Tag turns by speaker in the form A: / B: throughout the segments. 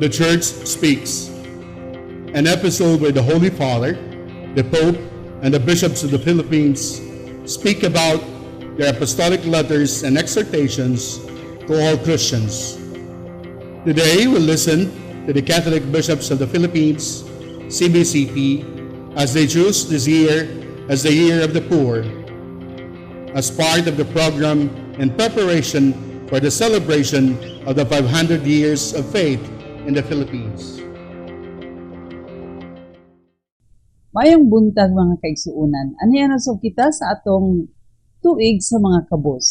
A: The Church Speaks, an episode where the Holy Father, the Pope, and the bishops of the Philippines speak about their apostolic letters and exhortations to all Christians. Today, we'll listen to the Catholic Bishops of the Philippines, CBCP, as they choose this year as the Year of the Poor, as part of the program in preparation for the celebration of the 500 years of faith in the Philippines.
B: Mayong buntag mga kaigsuunan, aniya so kita sa atong tuig sa mga kabos.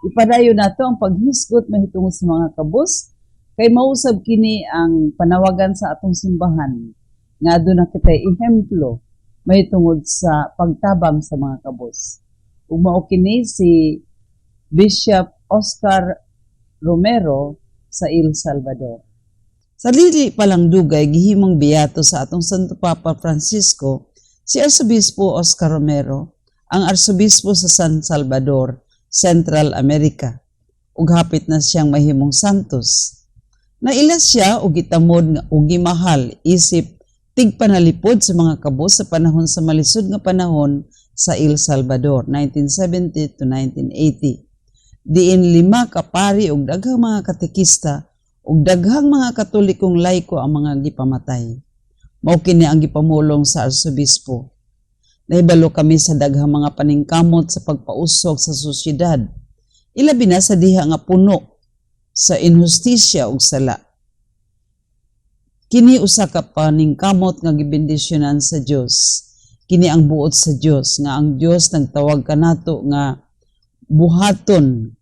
B: Ipadayon nato ang paghisgot mahitungod sa mga kabos, kay mausab kini ang panawagan sa atong simbahan, nga aduna kitay ehemplo mahitungod sa pagtabang sa mga kabos. Ug mao kini si Bishop Oscar Romero sa El Salvador. Sa dili palang dugay gihimong biyato sa atong Santo Papa Francisco si Arsobispo Oscar Romero, ang Arsobispo sa San Salvador, Central America, ug hapit na siyang mahimong santos. Naila siya og gitamod nga og gimahal isip tigpanalipod sa mga kabos sa panahon sa malisud nga panahon sa El Salvador 1970 to 1980. Diin 5 ka pari og daghang mga katekista ug daghang mga katolikong laiko ang mga gipamatay. Mao kini ang gipamulong sa arsobispo. Nahibalo kami sa daghang mga paningkamot sa pagpausog sa sosyedad. Ilabi na sa diha nga puno sa inhustisya ug sala. Kini usa ka paningkamot nga gibendisyonan sa Dios. Kini ang buot sa Dios nga ang Dios nagtawag kanato nga buhaton.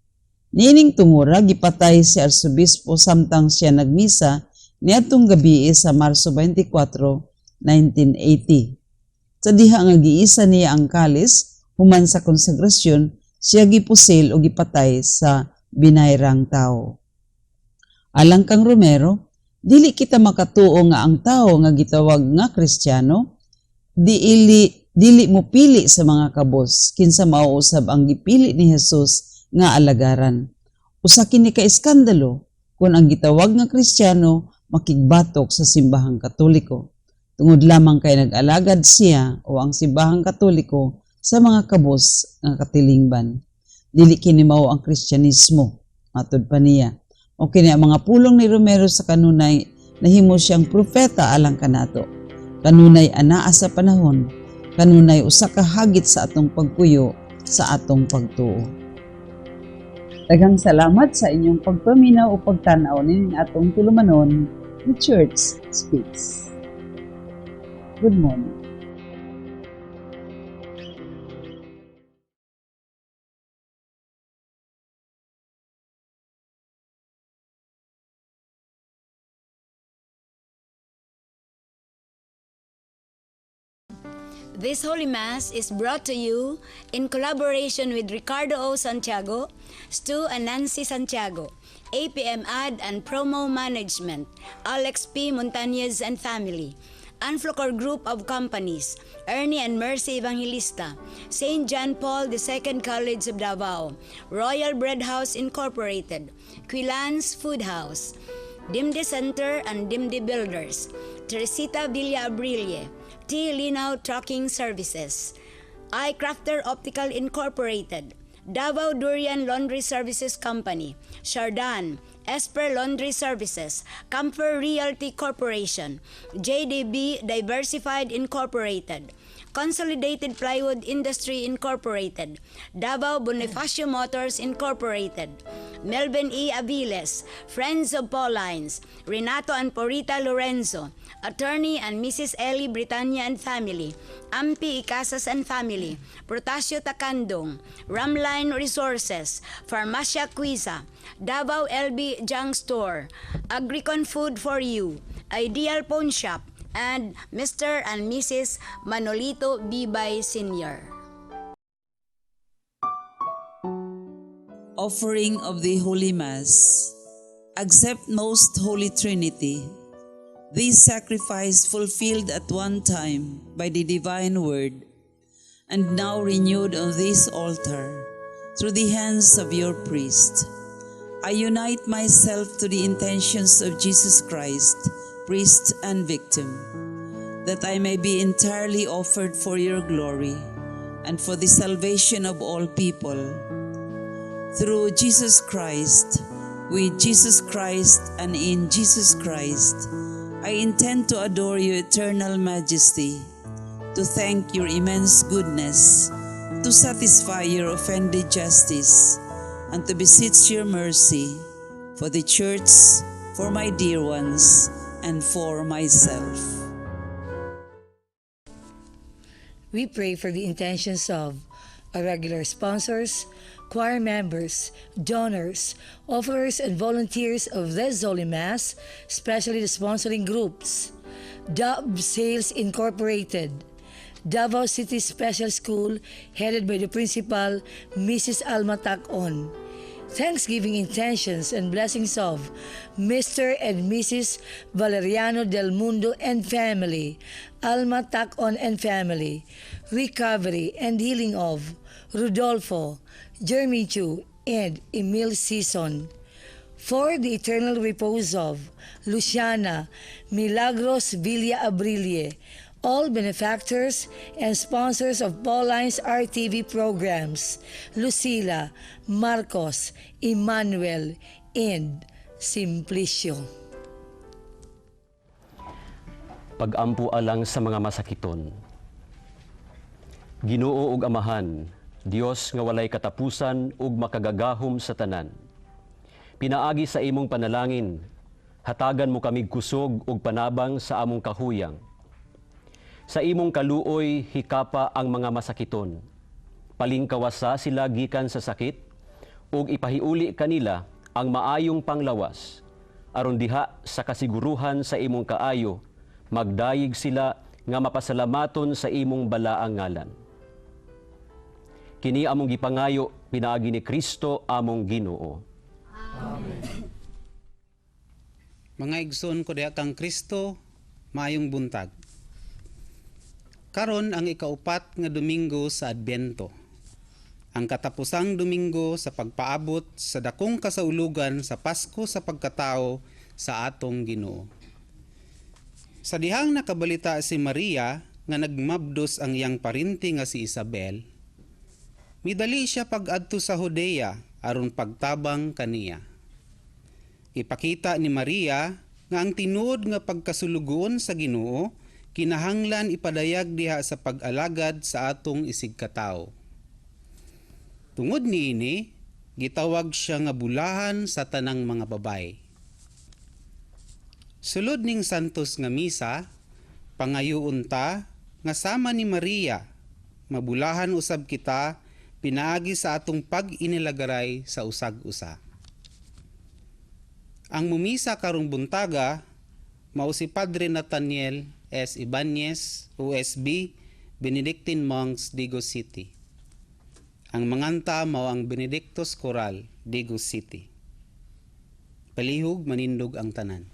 B: Nining tungura gipatay si arsobispo samtang siya nagmisa niadtong gabi sa Marso 24, 1980. Sa diha nga giisa niya ang kalis human sa konsagrasyon, siya gipusil o gipatay sa binayrang tao. Alang kang Romero, dili kita makatuo nga ang tao nga gitawag nga Kristiyano, dili mo pili sa mga kabos kinsa mauusab ang gipili ni Jesus nga alagaran. Usa kini ka iskandalo kung ang gitawag nga Kristiyano makigbatok sa simbahang Katoliko. Tungod lamang kay nag-alagad siya o ang simbahang Katoliko sa mga kabos nga katilingban. Dili kini mao ang Kristyanismo, matud pa niya. O kini ang mga pulong ni Romero sa kanunay nahimo siyang propeta alang kanato. Kanunay anaa sa panahon, kanunay usa ka hagit sa atong pagpuyo sa atong pagtuo. Daghang salamat sa inyong pagpaminaw o pagtanaw ning atong tulumanon, The Church Speaks. Good morning.
C: This Holy Mass is brought to you in collaboration with Ricardo O. Santiago, Stu and Nancy Santiago, APM Ad and Promo Management, Alex P. Montañez and Family, Anflocor Group of Companies, Ernie and Mercy Evangelista, St. John Paul II College of Davao, Royal Bread House Incorporated, Quilans Food House, Dimdi Center and Dimdi Builders, Teresita Villa Abrilie, T. Linao Trucking Services, iCrafter Optical Incorporated, Davao Durian Laundry Services Company, Shardan, Esper Laundry Services, Camper Realty Corporation, JDB Diversified Incorporated, Consolidated Plywood Industry Incorporated, Davao Bonifacio Motors Incorporated, Melvin E. Aviles, Friends of Paulines, Renato and Porita Lorenzo, Attorney and Mrs. Ellie Britannia and Family, Ampi Icasas and Family, Protasio Takandong, Ramline Resources, Farmacia Quiza, Davao LB Junk Store, Agricon Food for You, Ideal Pawn Shop, and Mr. and Mrs. Manolito Bibay Sr.
D: Offering of the Holy Mass. Accept Most Holy Trinity. This sacrifice fulfilled at one time by the divine word, and now renewed on this altar through the hands of your priest. I unite myself to the intentions of Jesus Christ, priest and victim, that I may be entirely offered for your glory and for the salvation of all people. Through Jesus Christ, with Jesus Christ, and in Jesus Christ, I intend to adore your eternal majesty, to thank your immense goodness, to satisfy your offended justice, and to beseech your mercy for the church, for my dear ones, and for myself.
E: We pray for the intentions of our regular sponsors, choir members, donors, offerers, and volunteers of this Holy Mass, especially the sponsoring groups: Dove Sales Incorporated, Davao City Special School, headed by the principal, Mrs. Alma Tacon. Thanksgiving intentions and blessings of Mr. and Mrs. Valeriano del Mundo and family, Alma Tacon and family. Recovery and healing of Rodolfo, Jeremy Chu, and Emil Sison. For the eternal repose of Luciana Milagros Villa Abrilie, all benefactors and sponsors of Pauline's RTV programs, Lucila, Marcos, Emmanuel, and Simplicio.
F: Pag-ampo alang sa mga masakiton. Ginoo ug Amahan, Dios nga walay katapusan ug makagagahom sa tanan. Pinaagi sa imong panalangin, hatagan mo kamig kusog ug panabang sa among kahuyang. Sa imong kaluoy, hikapa ang mga masakiton. Palingkawasa sila gikan sa sakit, ug ipahiuli kanila ang maayong panglawas. Aron diha sa kasiguruhan sa imong kaayo, magdayig sila nga mapasalamaton sa imong balaang ngalan. Kini among gipangayo, pinaagi ni Kristo among Ginoo.
G: Amen. Mga igsoon ko diha kang Kristo, maayong buntag. Karon ang ikaupat nga Domingo sa Adbento. Ang katapusang Domingo sa pagpaabot sa dakong kasaulugan sa Pasko sa pagkatao sa atong Ginoo. Sa dihang nakabalita si Maria nga nagmabdos ang iyang parinti nga si Isabel, midali siya pag-adto sa Judea aron pagtabang kaniya. Ipakita ni Maria nga ang tinuod nga pagkasulugon sa Ginoo kinahanglan ipadayag diha sa pag-alagad sa atong isigkatawo. Tungod niini, gitawag siya nga bulahan sa tanang mga babay. Sulod ning santos nga misa, pangayuon ta nga sama ni Maria, mabulahan usab kita pinaagi sa atong pag-inilagaray sa usag-usa. Ang mumisa karong buntaga mao si Padre Nathaniel S. Ibanez, OSB, Benedictine Monks, Digos City. Ang manganta mao ang Benedictus Choral, Digos City. Palihog manindog ang tanan.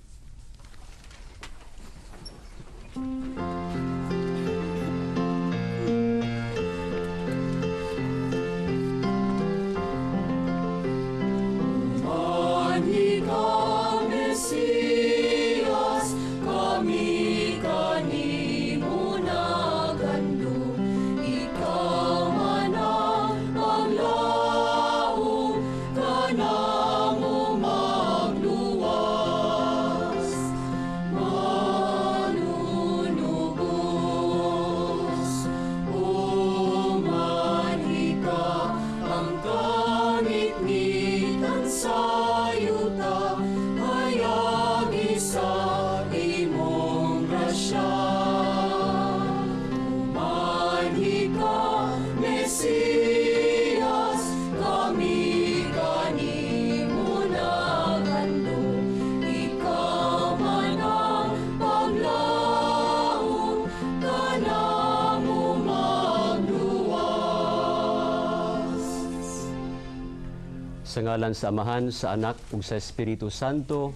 F: Sa ngalan sa Amahan, sa Anak, ug sa Espiritu Santo,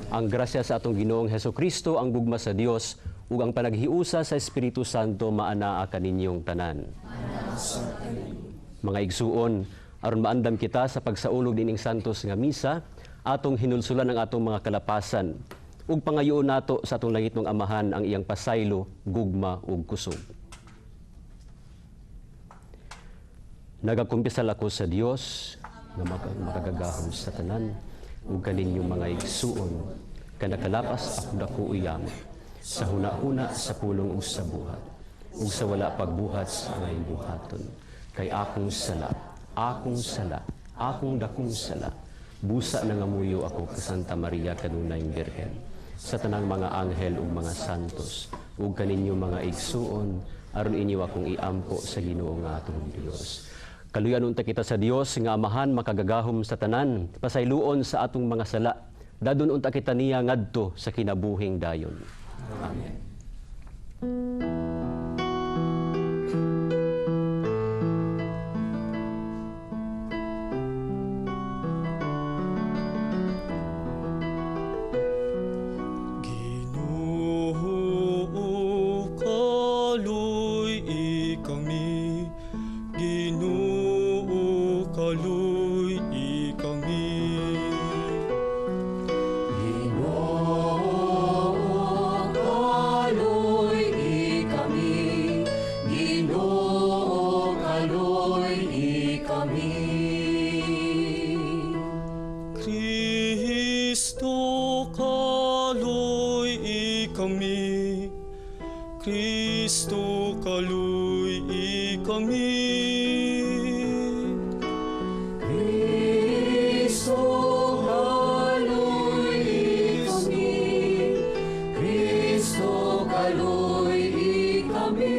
F: ang grasya sa atong Ginoong Hesukristo, ang gugma sa Dios, ug ang panaghiusa sa Espiritu Santo maanaa kaninyong tanan. Mga igsuon, aron maandam kita sa pagsaulog dining santos nga misa, atong hinulsulan ang atong mga kalapasan, ug pangayoon nato sa atong langitnong Amahan ang iyang pasaylo, gugma ug kusog. Nagakumpisal ako sa Dios nga makagagahom sa tanan ug kaninyong mga igsuon kanakalapas ako dako uyang sa hunahuna sa pulong ug sa buhat ug sa wala pagbuhat sa ngay buhaton kay akong dakong sala busa na ngamuyo ako ka Santa Maria kanunayng Birhen sa tanang mga anghel ug mga santos ug kaninyong mga igsuon aron inyo akong iampo sa Ginoo nga atong Dios. Kaluyan unta kita sa Dios nga Amahan makagagahom sa tanan, pasayloon sa atong mga sala. Dadun unta kita niya ngadto sa kinabuhing dayon. Amen.
H: Ginoo kaluy kami, Ginoo kaluy kami. Kristo kaluy kami, Kristo kaluy kami.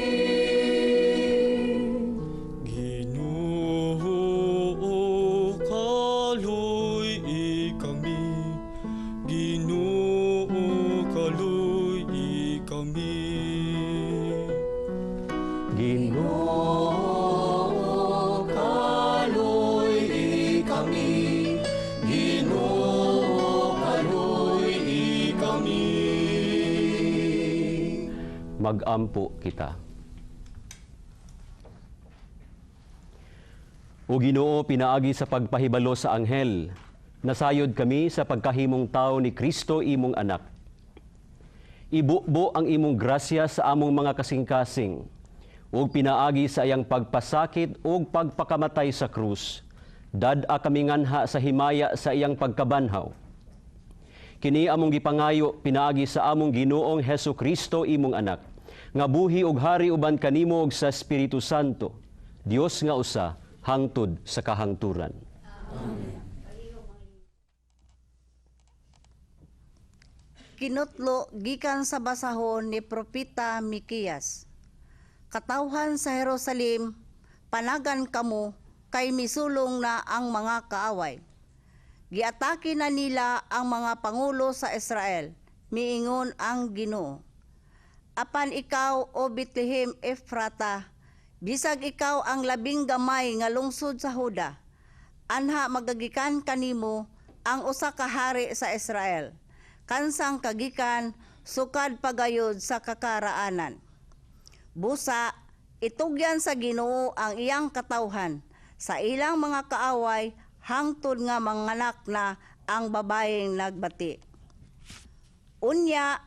H: Ginoo kaluy kami, Ginoo kaluy kami.
F: Ginoo
H: kaluy kami, Ginoo kaluy kami.
F: Mag-ampo kita. O Ginoo, pinaagi sa pagpahibalo sa anghel, nasayod kami sa pagkahimong tao ni Kristo imong anak. Ibubo ang imong grasya sa among mga kasing-kasing, ug pinaagi sa iyang pagpasakit ug pagpakamatay sa krus. Dad-a kami nganha sa himaya sa iyang pagkabanhaw. Kini among gipangayo pinaagi sa among Ginoong Hesu Kristo imong anak, nga buhi ug hari uban kanimo ug sa Espiritu Santo, Dios nga usa, hangtod sa kahangturan.
I: Kinutlo gikan sa basahon ni Propeta Mikiyas. Katawhan sa Jerusalem, panagan kamo kay misulong na ang mga kaaway. Giatake na nila ang mga pangulo sa Israel, miingon ang Ginoo. Apan ikaw, O Bethlehem Ephrata, bisag ikaw ang labing gamay nga lungsod sa Huda, anha magagikan kanimo ang usa ka hari sa Israel, kansang kagikan sukad pagayod sa kakaraanan. Busa, itugyan sa Ginoo ang iyang katawhan, sa ilang mga kaaway hangtod nga manganak na ang babayeng nagbati. Unya,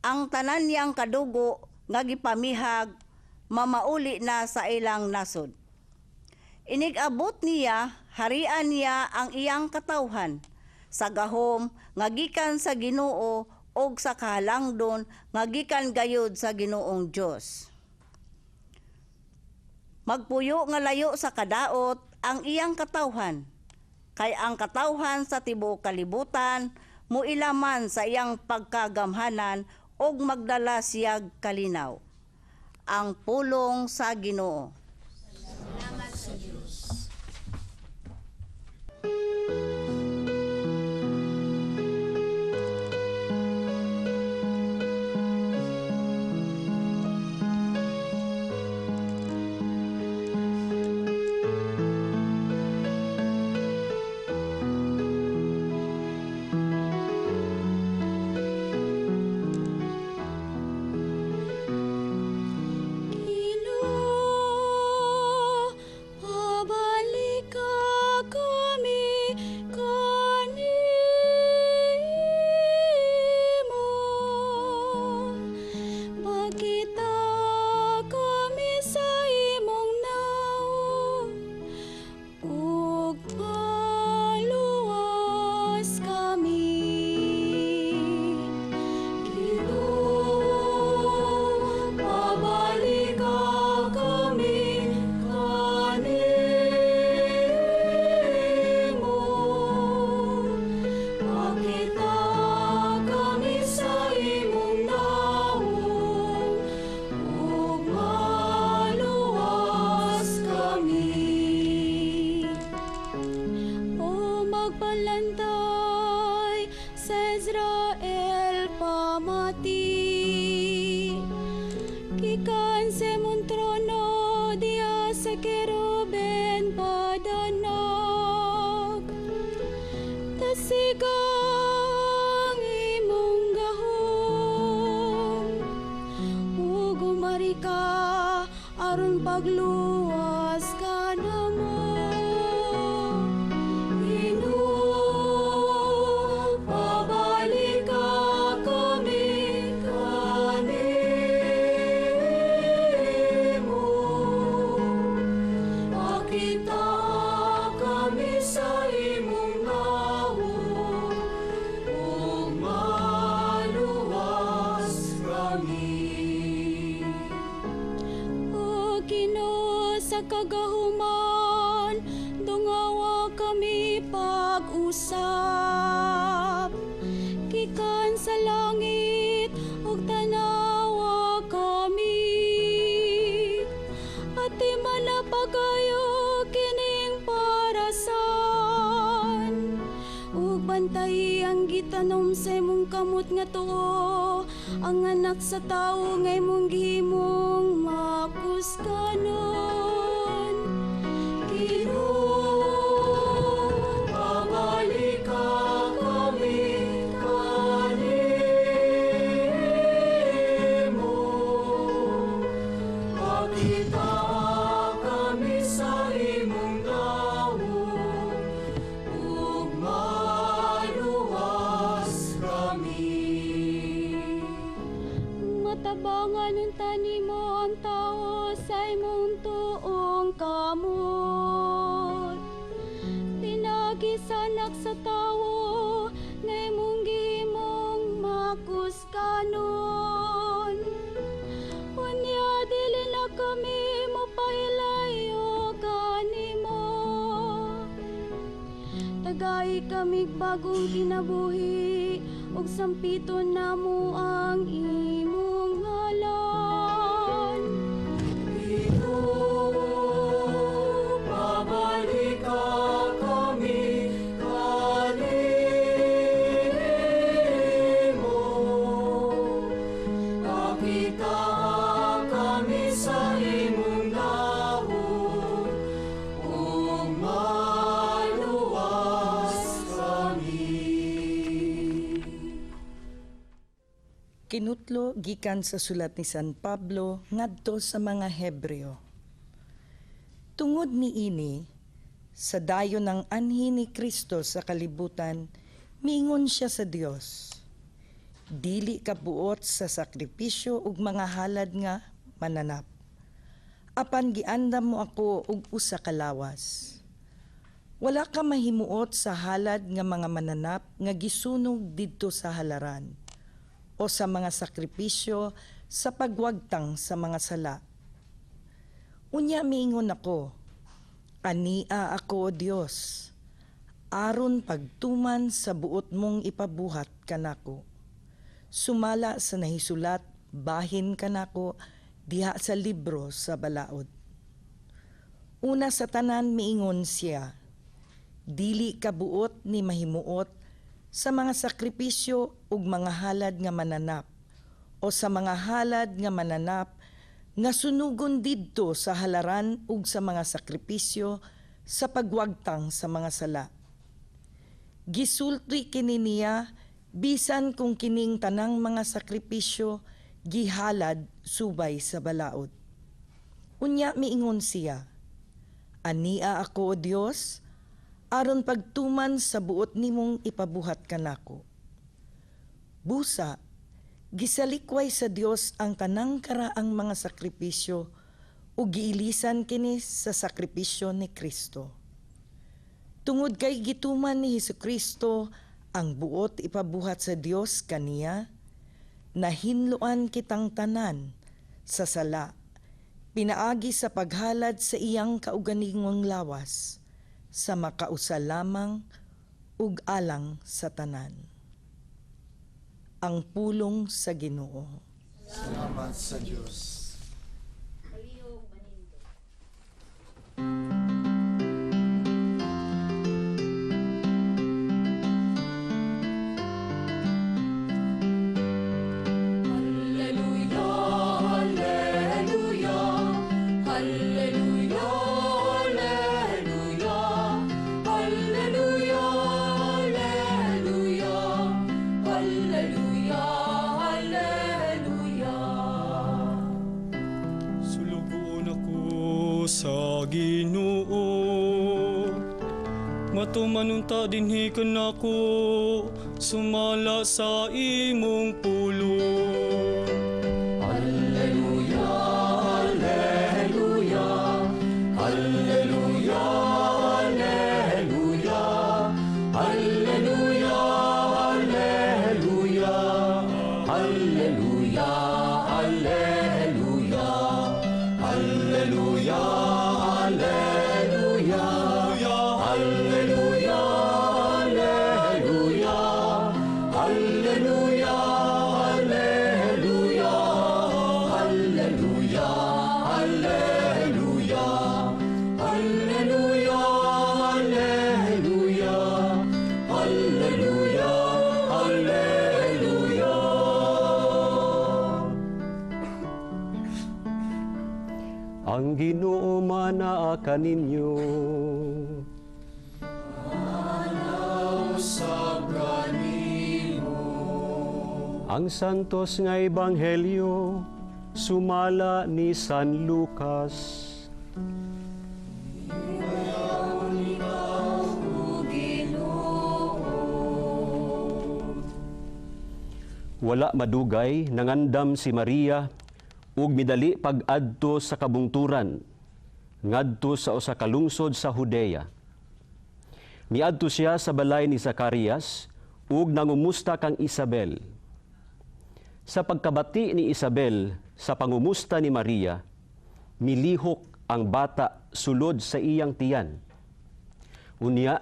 I: ang tanan niyang kadugo nga gipamihag mamauli na sa ilang nasod. Inigabot niya, harian niya ang iyang katawhan, sa gahom nga gikan sa Ginoo og sa kahalangdon nga gikan gayud sa Ginoong Dios. Magpuyo nga layo sa kadaot ang iyang katawhan, kay ang katawhan sa tibuok kalibutan muilaman sa iyang pagkagamhanan og magdala siyag kalinaw. Ang pulong sa Ginoo. Salamat sa Diyos.
C: keruben padanak, tasigang imong gahom, ug umari ka aron pagluwas ka namo. Ginoo, pabalik ka kami kanimo, makita kami sa imong nawong, ug maluwas kami. O Ginoo, sa kagahuman, dungawa kami pag-usap. Gikan sa langit, ug tanawa kami. Ati man na pagayo kining parasan. Ug bantayi ang gitanom sa imong kamot nga tuo, ang anak sa tawo nga imong gihimong makuskanon. Ginoo, pabalik ka kami kanimo, makita kami sa imong dawong, ug maluwas kami. Matabangan ng tanimo ang tao sa imong tuong kamot. Pinagisanak sa tao nga imong gihimong makuskanon. Unya dili na kami mopahilayo kanimo. Tagay kami bagong kinabuhi, ug sampiton namo ang imong ngalan. Ginoo, pabalik ka kami kanimo, makita kami sa imong dawong, ug maluwas kami.
J: Kinutlo gikan sa sulat ni San Pablo ngadto sa mga Hebreo. Tungod niini, sa dayon ng anhi ni Kristo sa kalibutan, miingon siya sa Dios. Dili ka buot sa sakripisyo ug mga halad nga mananap. Apan giandam mo ako og usa ka lawas. Wala ka mahimuot sa halad nga mga mananap nga gisunog didto sa halaran, o sa mga sakripisyo sa pagwagtang sa mga sala. Unya miingon ako, ania ako o Dios, aron pagtuman sa buot mong ipabuhat kanako. Sumala sa nahisulat, bahin kanako diha sa libro sa balaod. Una sa tanan miingon siya, dili ka buot ni mahimuot sa mga sakripisyo ug mga halad nga mananap, o sa mga halad nga mananap nga sunugon didto sa halaran ug sa mga sakripisyo sa pagwagtang sa mga sala. Gisulti kini niya bisan kung kining tanang mga sakripisyo gihalad subay sa balaod. Unya miingon siya, ania ako o Dios, aron pagtuman sa buot nimong ipabuhat kanako. Busa, gisalikway sa Dios ang tanang karaang mga sakripisyo ug giilisan kini sa sakripisyo ni Kristo. Tungod kay gituman ni Hesukristo ang buot ipabuhat sa Dios kaniya, nahinluan kitang tanan sa sala, pinaagi sa paghalad sa iyang kauganingong lawas, sa makausa lamang ug alang sa tanan. Ang pulong sa Ginoo.
H: Salamat sa Diyos. Hallelujah, hallelujah, hallelujah.
K: Ginoo. Matumanunta dinhi kanako, sumala sa imong pulong. Alleluia, alleluia, alleluia, alleluia, alleluia, alleluia, alleluia, alleluia, alleluia, alleluia, alleluia, alleluia, alleluia, alleluia, alleluia, alleluia, alleluia, alleluia, alleluia, alleluia. Ang Ginoo manaa kaninyo. Ang santos nga ebanghelyo sumala ni San Lucas. Wala madugay nangandam si Maria ug midali pag-adto sa kabungturan ngadto sa usa ka lungsod sa Judea. Niadto siya sa balay ni Zacarias ug nangumusta kang Isabel. Sa pagkabati ni Isabel sa pangumusta ni Maria, milihok ang bata sulod sa iyang tiyan. Unya,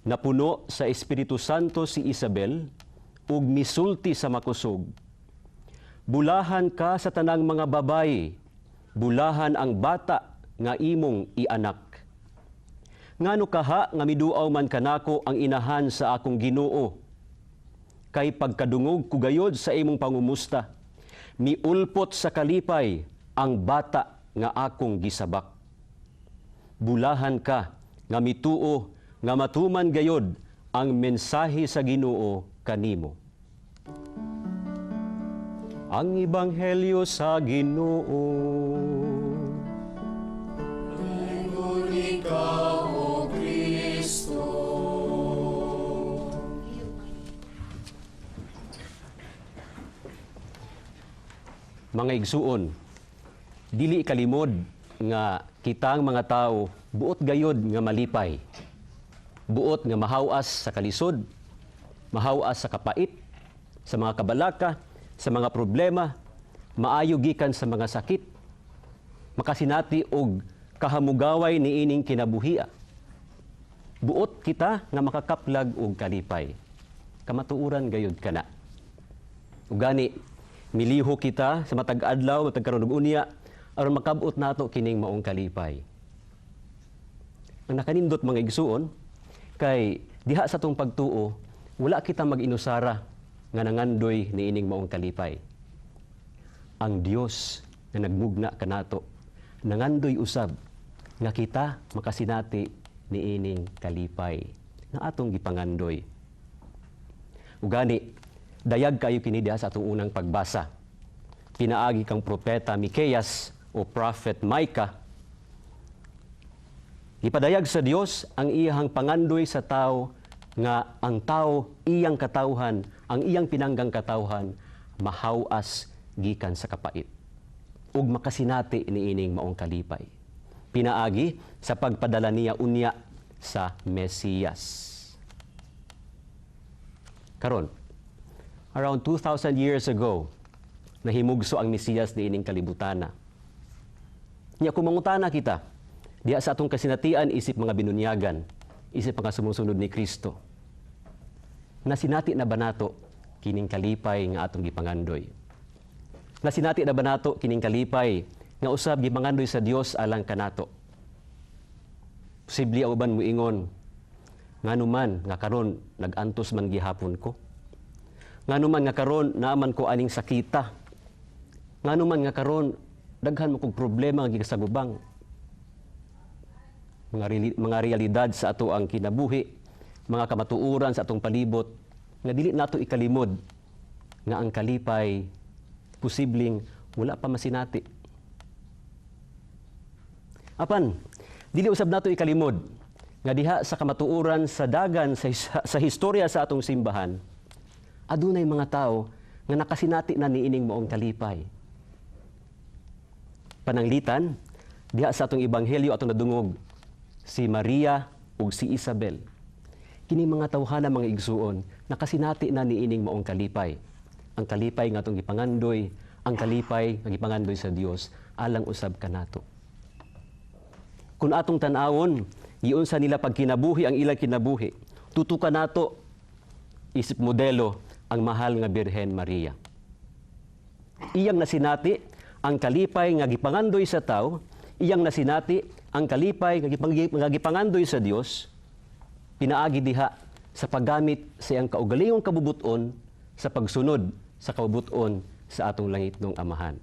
K: napuno sa Espiritu Santo si Isabel ug misulti sa makusog. Bulahan ka sa tanang mga babayi, bulahan ang bata nga imong ianak. Ngano kaha nga miduaw man kanako ang inahan sa akong Ginoo? Kay pagkadungog ko gayod sa imong pangumusta, miulpot sa kalipay ang bata nga akong gisabak. Bulahan ka nga mituo nga matuman gayod ang mensahe sa Ginoo kanimo. Ang ebanghelyo sa Ginoo. Lingkod ikaw, O Kristo. Mga igsuon, dili kalimod nga kitang mga tao buot gayod nga malipay. Buot nga mahawas sa kalisod, mahawas sa kapait, sa mga kabalaka, sa mga problema, maayo gikan sa mga sakit, makasinati og kahamugaway ni ining kinabuhia. Buot kita nga makakaplag og kalipay. Kamatuuran gayod kana. Ugani, miliho kita sa matag adlaw, matag karon og unya aron makabot nato kining maong kalipay. Ang nakanindot mga igsuon kay diha sa tong pagtuo, wala kita mag-inusara nga nangandoy ni ining maong kalipay. Ang Dios na nagmugna kanato nangandoy usab nga kita makasinati ni ining kalipay nga atong gipangandoy. Ugani, dayag kayo kini diha sa atong unang pagbasa. Pinaagi kang propeta Miqueas o prophet Micah. Ipadayag sa Dios ang iyang pangandoy sa tao nga ang tao iyang katawhan, ang iyang pinanggang katawhan mahawas gikan sa kapait ug makasinati ni ining maong kalipay. Pinaagi sa pagpadala niya unya sa Mesiyas. Karon, around 2,000 years ago, nahimugso ang Mesiyas ni ining kalibutana. Nya kung mangutana kita, diya sa atong kasinatian isip mga binunyagan, isip mga sumusunod ni Kristo. Nasinati na ba nato kining kalipay nga atong gipangandoy? Nasinati na ba nato kining kalipay nga usab gipangandoy sa Dios alang kanato? Posible ang uban moingon, nganuman nga karon nagantos man gihapon ko. Nganuman nga karon naaman ko aning sakita. Nganuman nga karon daghan mo kog problema nga gigasagubang. Mga realidad sa ato ang kinabuhi, mga kamatuuran sa atong palibot, nga dili nato ikalimod nga ang kalipay posibleng wala pa masinati. Apan,
F: Dili usab nato ikalimod nga diha sa kamatuoran sa dagan sa historya sa atong simbahan, adunay mga tao nga nakasinati na niining moong kalipay. Pananglitan, diha sa atong ebanghelyo atong nadungog si Maria ug si Isabel. Kini mga tawhana mga igsuon, nakasinati na niining moong kalipay. Ang kalipay nga atong gipangandoy, ang kalipay nga gipangandoy sa Dios alang usab kanato. Kung atong tan-awon, giunsa nila pagkinabuhi ang ilang kinabuhi, tutukan nato isip modelo ang mahal nga Birhen Maria. Iyang nasinati ang kalipay nga gipangandoy sa tao, iyang nasinati ang kalipay nga gipangandoy sa Dios, pinaagi diha sa paggamit sa iyang kaugalingong kabubuton sa pagsunod sa kabubuton sa atong langitnong Amahan.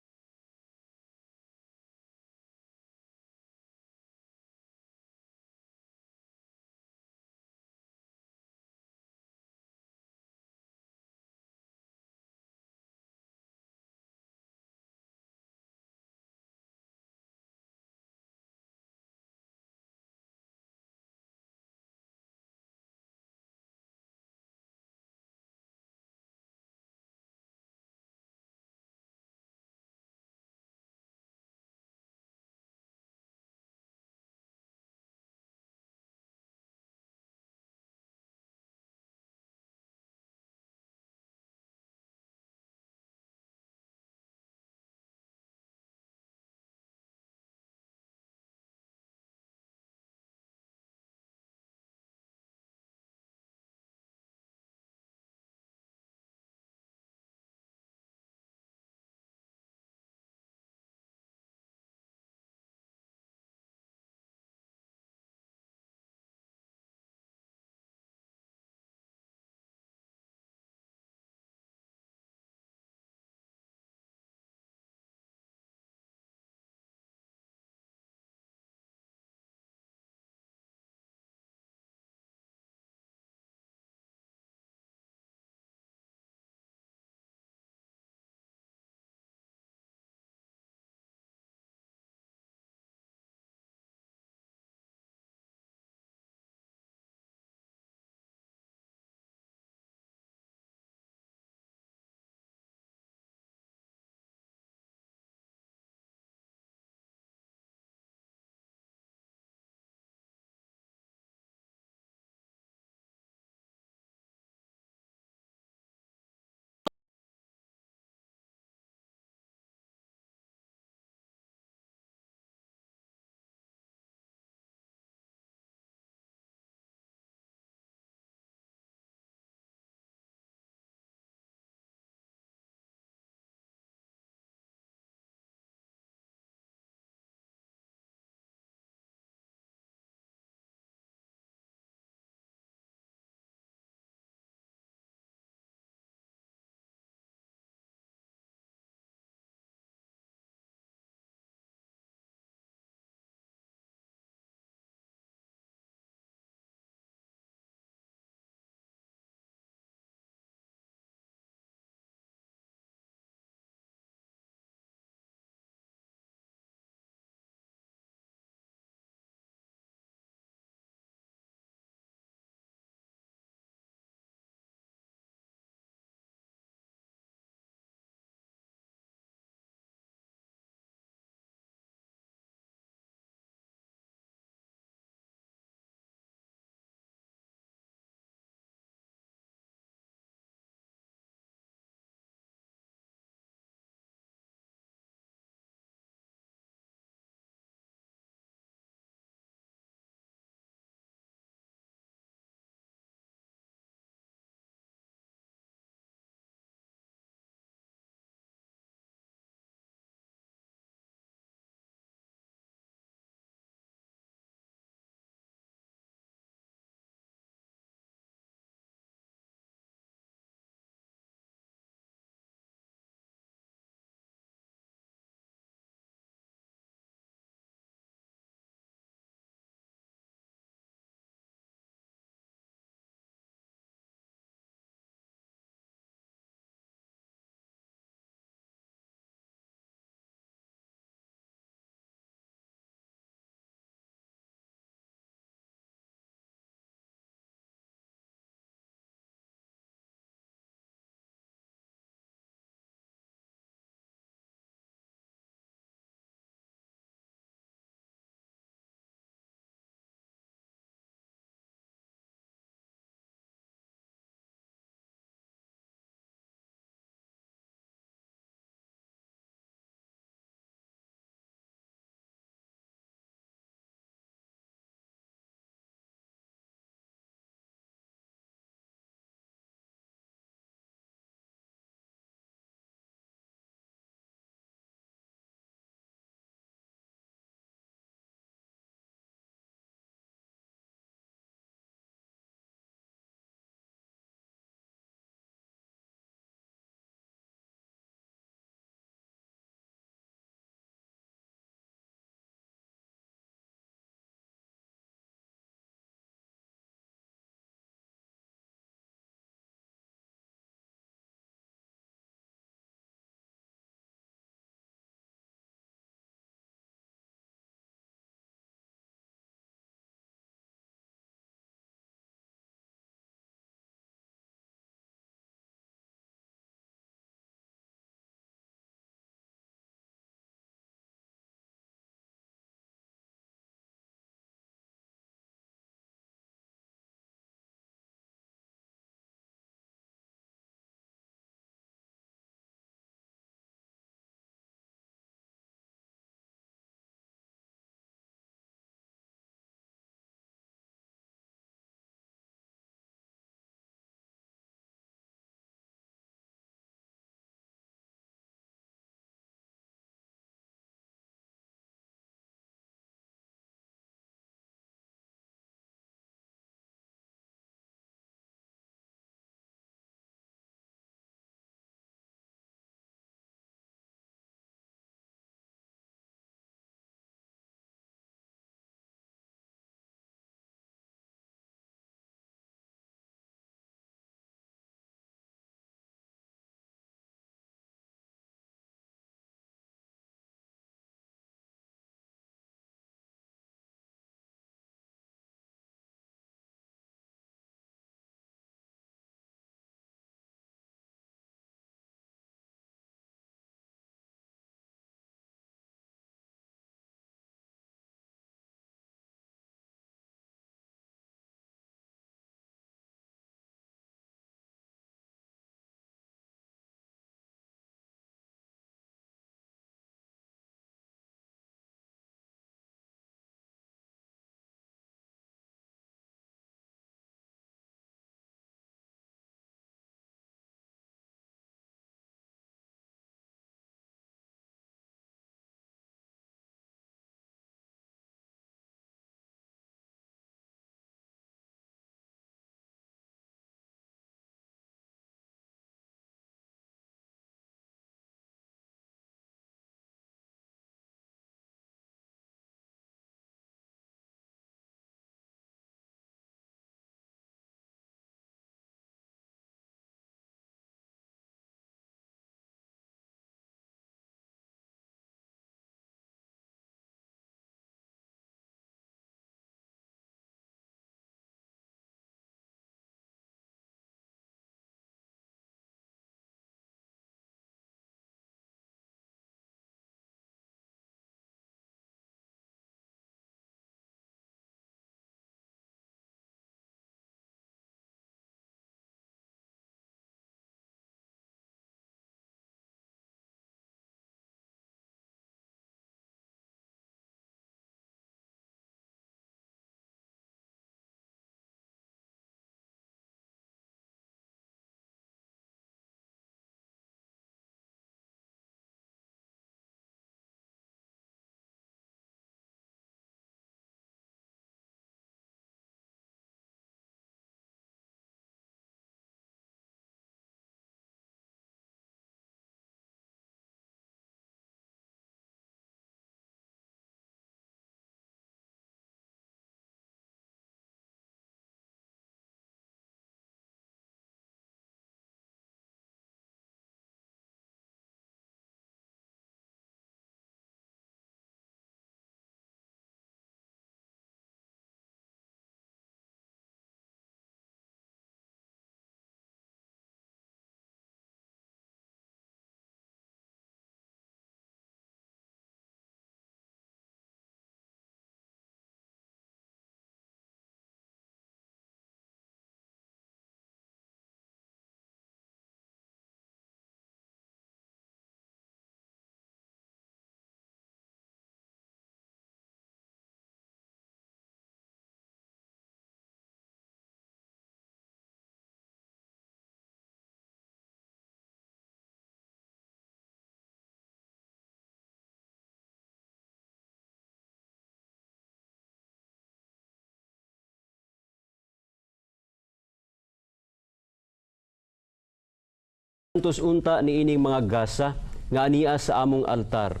F: Santos unta niining mga gasa nga ania sa among altar.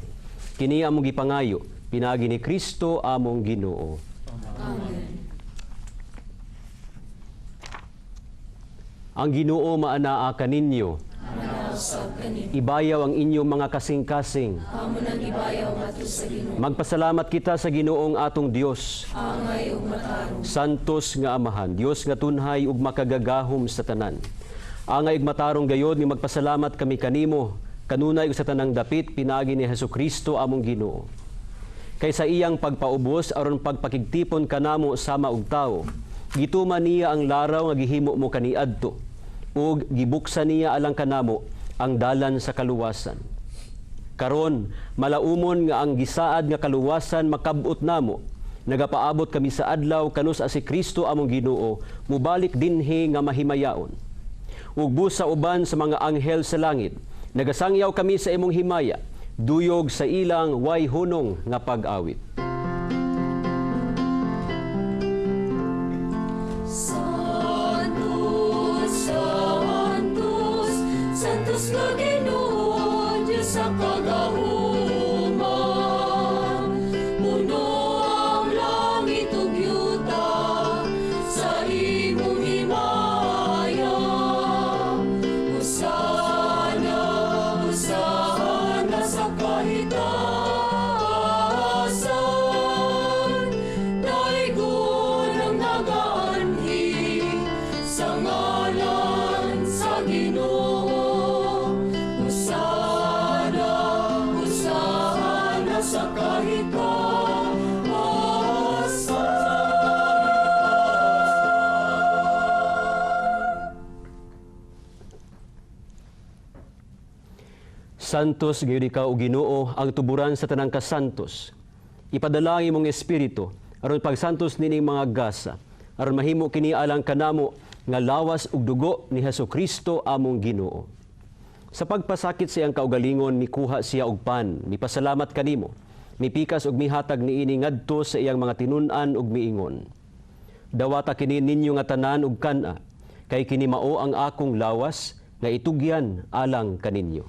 F: Kini among gipangayo pinagi ni Kristo among Ginoo.
E: Amen.
F: Ang Ginoo maanaa kaninyo. Ibayaw ang inyong mga kasing-kasing. Magpasalamat kita sa Ginoong atong Dios. Santos nga Amahan, Dios nga tunhay ug makagagahom sa tanan. Angay ug matarong gayod ni magpasalamat kami kanimo, kanunay ug sa tanang dapit pinagi ni Hesukristo among Ginoo. Kay sa iyang pagpaubos aron pagpakigtipon kanamo sama og tawo, gituman niya ang laraw nga gihimo mo kaniadto ug gibuksan niya alang kanamo ang dalan sa kaluwasan. Karon malaumon nga ang gisaad nga kaluwasan makab-ot namo, nagapaabot kami sa adlaw kanus si Kristo among Ginoo mubalik dinhi nga mahimayaon. Ug busa uban sa mga anghel sa langit, nagasangyaw kami sa imong himaya, duyog sa ilang way hunong nga pag-awit.
L: Santos nga Ginoo, Diyos sa kagahuman. Puno ang langit ug yuta sa imong himaya. Hosana, hosana sa kahitaasan. Daigon ang nagaanhi sa ngalan sa Ginoo. Sa
F: Santos gayud ikaw o Ginoo ang tuburan sa tanang kasantos. Ipadala ang imong espiritu aron pagsantos nining mga gasa, aron mahimo kini alang kanamo nga lawas ug dugo ni Hesukristo among Ginoo. Sa pagpasakit sa iyang kaugalingon, mikuha siya og pan, mipasalamat kanimo, mipikas og mihatag niini ngadto sa iyang mga tinun-an ug miingon. Dawata kini ninyo nga tanan ug kana, kay kini mao ang akong lawas nga itugyan alang kaninyo.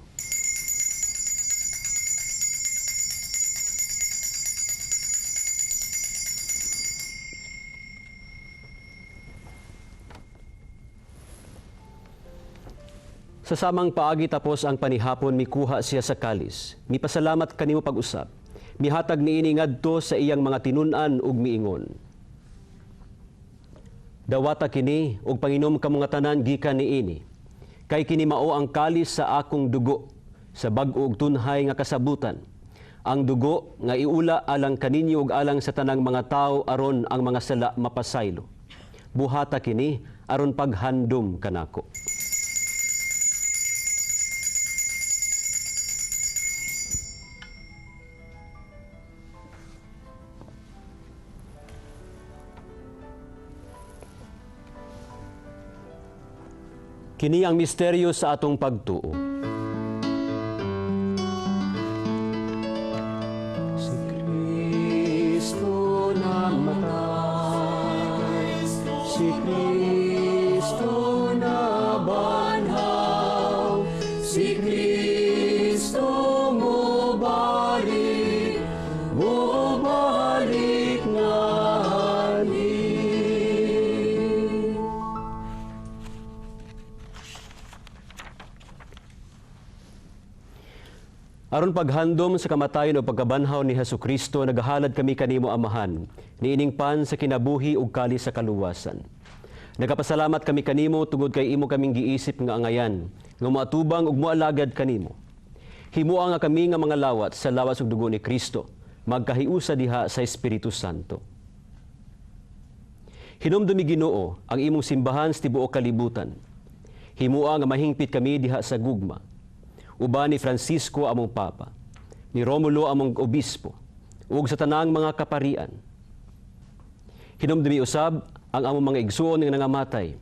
F: Sa samang paagi tapos ang panihapon, mikuha siya sa kalis. Mipasalamat kanimo pag-usab. Mihatag niini ngadto sa iyang mga tinun-an ug miingon. Dawata kini ug panginom ka mga tanan gikan niini. Kay kini mao ang kalis sa akong dugo sa bag-o ug tunhay nga kasabutan. Ang dugo nga iula alang kaninyo ug alang sa tanang mga tawo aron ang mga sala mapasaylo. Buhata kini aron paghandom kanako. Kini ang misteryo sa atong pagtuo. Si Kristo namatay, si Kristo nabanhaw, si Kristo mubalik nga halin. Aron paghandom sa kamatayon o pagkabanhaw ni Hesukristo, nagahalad kami kanimo Amahan, niining pan sa kinabuhi ug kalis sa kaluwasan. Nagapasalamat kami kanimo tungod kay imo kaming giisip nga angayan, nga moatubang ug moalagad kanimo. Himua nga kami nga mga lawat sa lawas ug dugo ni Kristo, magkahiusa diha sa Espiritu Santo. Hinumdumi Ginoo ang imong simbahan sa tibuok kalibutan. Himua nga mahingpit kami diha sa gugma. Uban ni Francisco among Papa, ni Romulo among Obispo, ug sa tanang mga kaparian. Hinumdumi usab ang among mga igsuon nga nangamatay.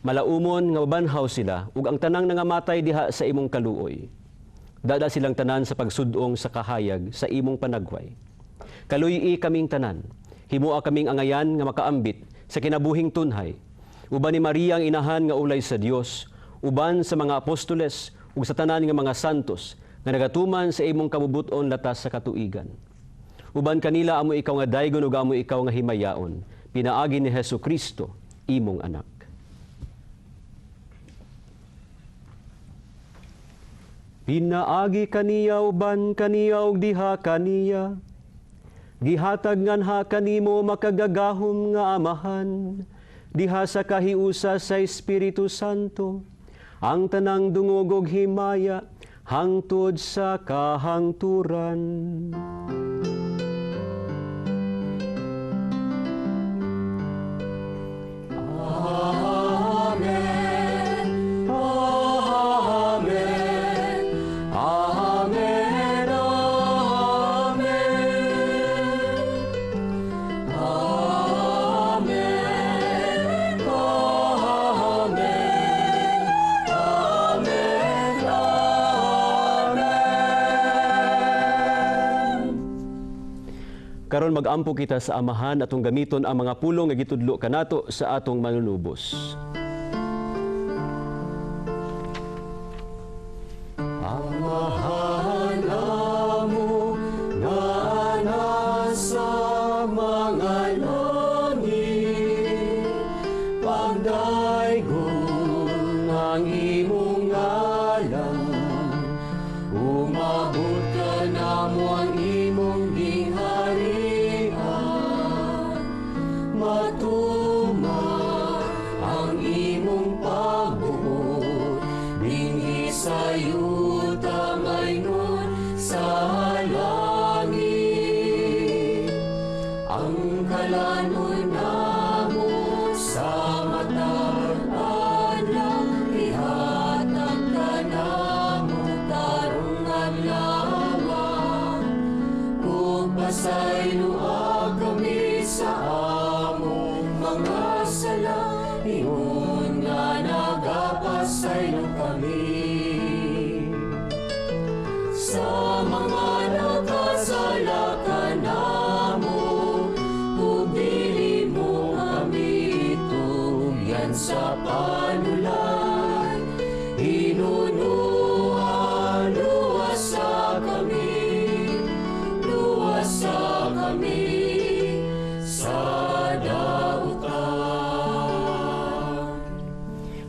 F: Malaumon nga mabanhaw sila ug ang tanang nangamatay diha sa imong kaluoy. Dada silang tanan sa pagsudong sa kahayag sa imong panagway. Kaluyi kaming tanan, himua kaming angayan nga makaambit sa kinabuhing tunhay. Uban ni Maria ang inahan nga ulay sa Dios, uban sa mga apostoles, ug sa tanan nga mga santos nga nagatuman sa imong kabubuton latas sa katuigan. Uban kanila amo ikaw nga daygon ug amo ikaw nga himayaon. Pinaagi ni Hesukristo, imong anak. Pinaagi kaniya uban kaniya ug diha kaniya. Gihatag nganha kanimo makagagahom nga amahan. Diha sa kahiusa sa Espiritu Santo. Ang tanang dungog ug himaya hangtod sa kahangturan.
L: Amen. Amen. Amen. Amen. Amen.
F: Karon mag-ampo kita sa amahan atong gamiton ang mga pulong nga gitudlo kanato sa atong manunubos.
L: Amahan amo nga nasa mga langit, pagdaygon ang imong ngalan, umabot ka namo ang imong gingharian, matuma ang imong pagbuot, dinhi sa yuta maynon sa langit. Ang kalanon namo sa matag adlaw, ihatag ka namo karong adlaw. Ug pasayloa kami sa among mga sala, ingon nga nagapasaylo kami. Sa mga nakasala ka namo, ug dili mo kami tugyan sa panulan. Hinunuan, luwasa kami sa dautan.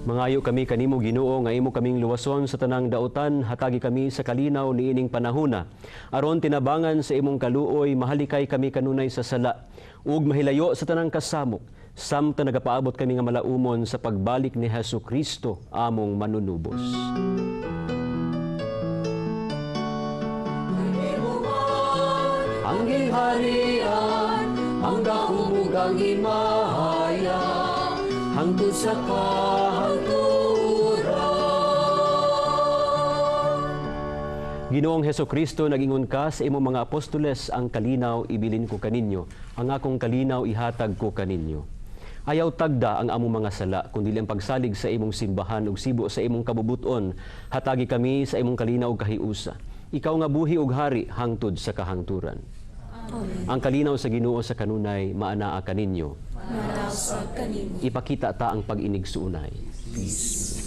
F: Mangayo kami kanimo Ginoo nga imo kaming luwason sa tanang dautan, hatagi kami sa kalinaw niining panahona. Aron tinabangan sa imong kaluoy, mahalikay kami kanunay sa sala ug mahilayo sa tanang kasamok. Samtang nagapaabot kami nga malaumon sa pagbalik ni Hesukristo among manunubos.
L: Ang gingharian, ang daumugang himaya, hangtod sa kahangturan.
F: Ginoong Hesukristo, nagingon ka sa imong mga apostoles, ang kalinaw ibilin ko kaninyo, ang akong kalinaw ihatag ko kaninyo. Ayaw tagda ang among mga sala, kundi ang pagsalig sa imong simbahan ug sibo sa imong kabubuton. Hatagi kami sa imong kalinaw ug kahiusa. Ikaw nga buhi ug hari hangtod sa kahangturan. Amen. Ang kalinaw sa Ginoo sa kanunay maanaa kaninyo.
L: Manasa kaninyo.
F: Ipakita ta ang pag-inig sa unay.
L: Peace.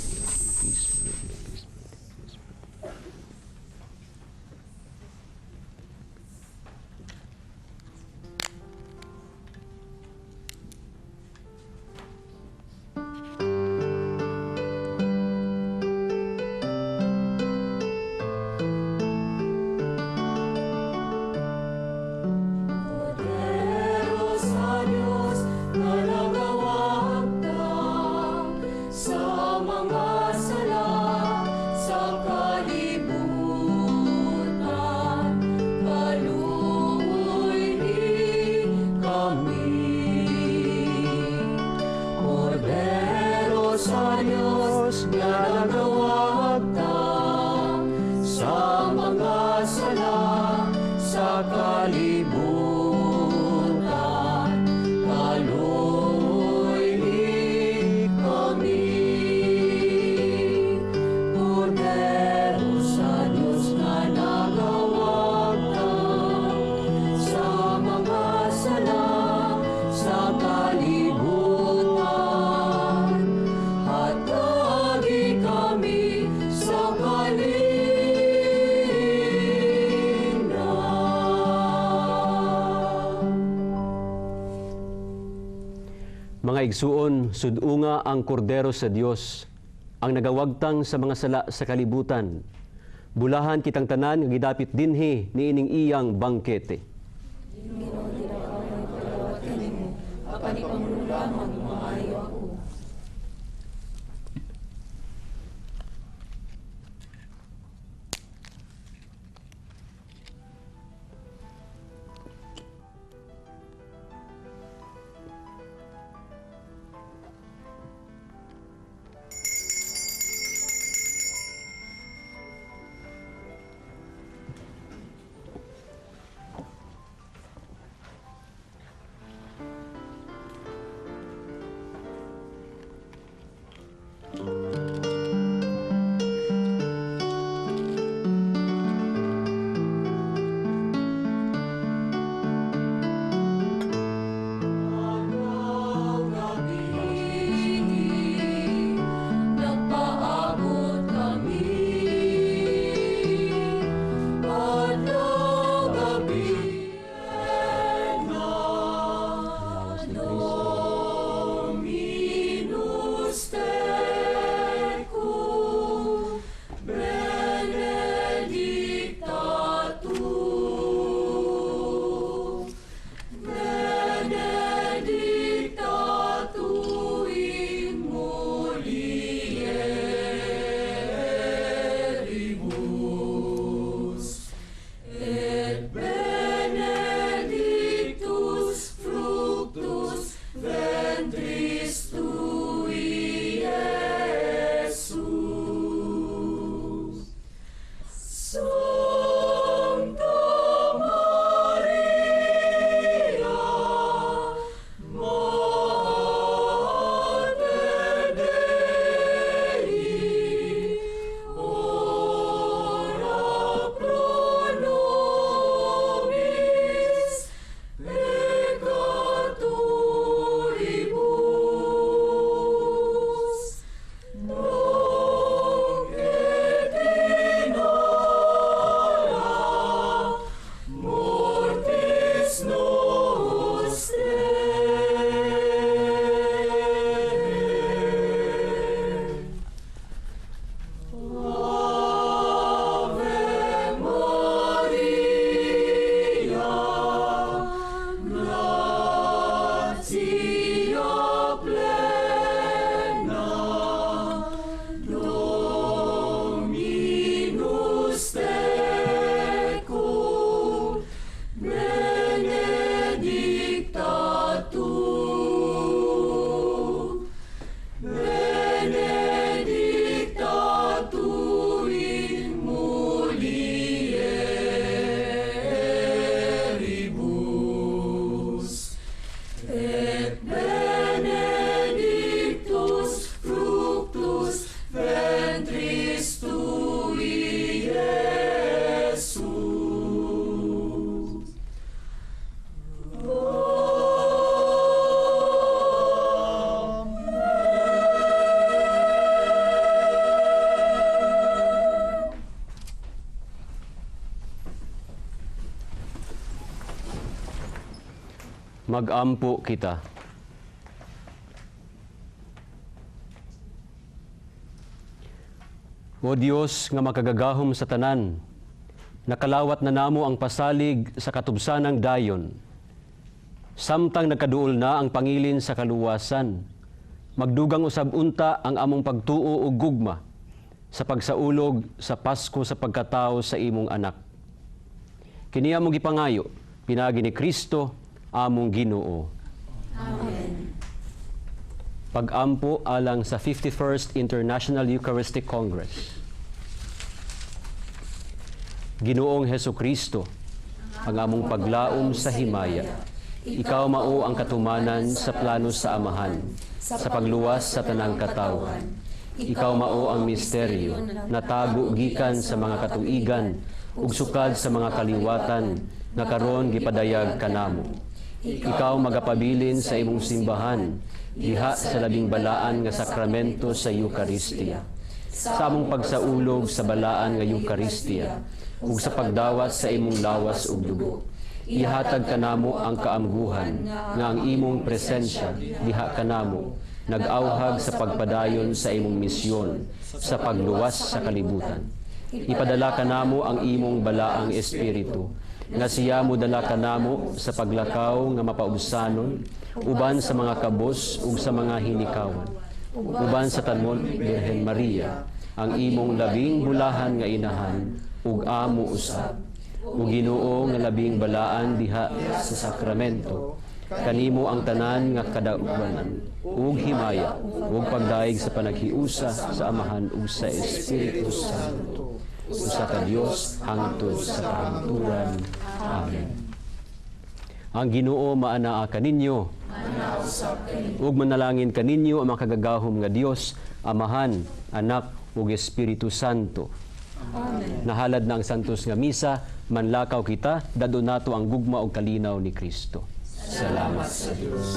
L: Kami
F: kaigsuon, sudunga ang kordero sa Dios, ang nagawagtang sa mga sala sa kalibutan. Bulahan kitang tanan, gidapit dinhi ni ining iyang bangkete. Mag-ampo kita. O Dios nga makagagahom sa tanan, nakalawat na namo ang pasalig sa katubsanang dayon. Samtang nagkaduol na ang pangilin sa kaluwasan, magdugang usab unta ang among pagtuo ug gugma sa pagsaulog sa Pasko sa pagkatao sa imong anak. Kiniya mo gipangayo, pinagi ni Kristo, among Ginoo.
L: Amen.
F: Pag-ampo alang sa 51st International Eucharistic Congress. Ginoong Hesukristo, ang among paglaom sa himaya, ikaw mao ang katumanan sa plano sa Amahan, sa pagluwas sa tanang katawan. Ikaw mao ang misteryo na tago gikan sa mga katuigan ug sukad sa mga kaliwatan nga karon gipadayag kanamo. Ikaw magapabilin sa imong simbahan diha sa labing balaan nga sakramento sa Eucharistia, sa among pagsaulog sa balaan nga Eucharistia ug sa pagdawat sa imong lawas ug dugo. ihatag kanamo ang kaamguhan nga ang imong presensya diha kanamo nag-awhag sa pagpadayon sa imong misyon sa pagluwas sa kalibutan. Ipadala kanamo ang imong balaang espiritu nga siya mo dala kanamo sa paglakaw nga mapaubsanon uban sa mga kabos ug sa mga hinikawan uban sa tanmon Birhen Maria ang imong labing bulahan nga inahan ug amo usab ug Ginoo nga labing balaan diha sa sakramento kanimo ang tanan nga kadaubanan ug himaya ug pagdaig sa panaghiusa sa Amahan ug sa Espiritu Santo usa ka Dios hangtod sa kahangturan. Amen. Ang Ginoo maanaa kaninyo ug manalangin kaninyo ang makagagahom nga Dios Amahan, Anak ug Espiritu Santo. Amen. Nahalad na ang santos nga misa, manlakaw kita, dadon nato ang gugma ug kalinaw ni Kristo. Salamat sa Dios.